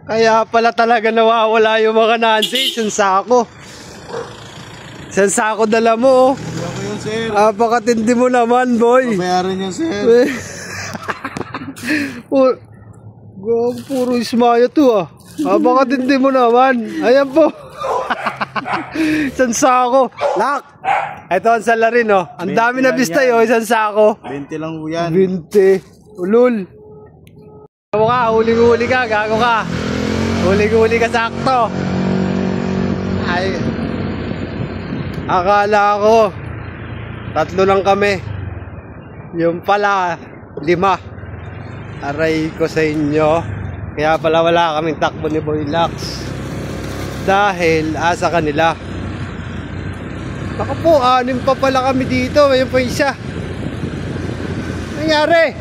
Kaya pala talaga nawawala yung mga Nancy. Isang sako. Isang sako dala mo. Ako yun, sir. Apakatindi mo naman, boy. Mabayaran yan, sir. Puro ismaya to ah. Apakatindi mo naman. Ayan po. Isang sako. Lak! Ito ang salarin oh. Ang dami na bistay oh. Isang sako. 20 lang po yan. 20. Ulul. Gago ka. Huli-huli ka. Gago ka. Huli-huli ka sakto. Ay. Akala ko 3 lang kami. Yung pala 5. Aray ko sa inyo. Kaya pala wala kaming takbo ni Boy Lax. Dahil asa kanila. Baka po 6 pa pala kami dito. Ayun po isa. Nangyari?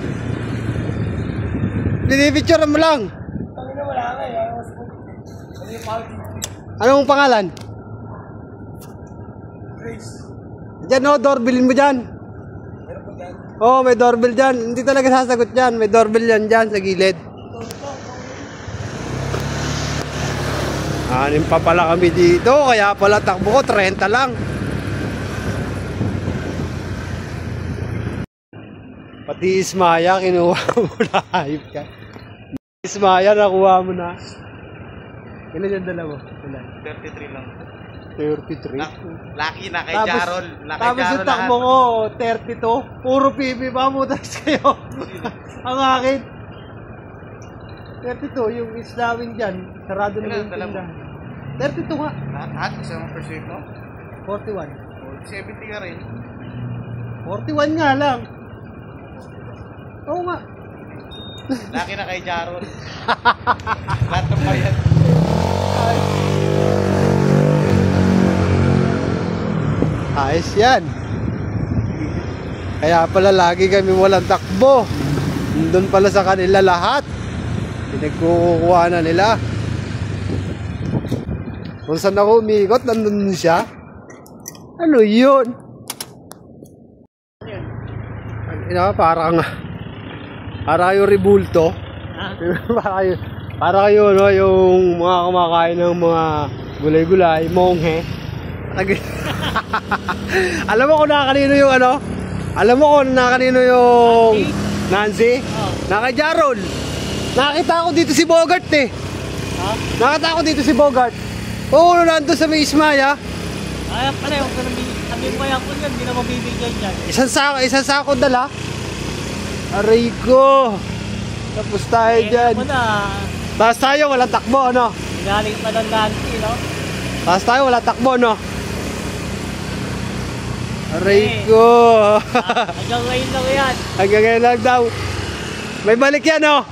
Pinipicture mo lang. Anong pangalan? Grace. Diyan o, doorbellin mo dyan. Oo, may doorbell dyan. Hindi talaga sasagot dyan. May doorbell yan dyan sa gilid. 6 pa pala kami dito. Kaya pala takbo ko 30 lang. Pati Ismaya kinuha mo na. Hayop ka. Ismaya nakuha mo na. Kailan yung dala mo? 33 lang. 33? Lucky na kay Jarol. Tapos yung takbo ko 32. Puro PB pa mo. Tapos kayo. Ang akin 32. Yung islawin dyan. Sarado na yung tinda. 32 nga. Lahat? Isa mong percent mo? 41. 70 ka rin. 41 nga lang. Oo nga. Lucky na kay Jarol. Lahat ng bayan. Ayos yan. Kaya pala lagi kami walang takbo. Nandun pala sa kanila lahat. Pinagkukuha na nila. Kung saan ako umikot, nandun siya. Ano yun? Parang yung rebulto. Para kayo no, yung mga kumakain ng mga gulay-gulay, monghe. Alam mo kung nakakanino yung ano? Alam mo kung nakakanino yung Nancy? Naka Jarol. Nakita ko dito si Bogart eh. Ha? Nakita ko dito si Bogart. Oo, nandun sa may Ismaya. Ay, pala yung sabi mo yan ko yan, hindi na mabibigyan yan. Isang sako dala. Aray ko. Tapos tayo dyan. Tapos tayo, walang takbo, no? Galing pa ng Nancy, no? Tapos tayo, walang takbo, no? Aray ko. Hanggang ngayon lang yan. Hanggang ngayon lang daw. May balik yan, no?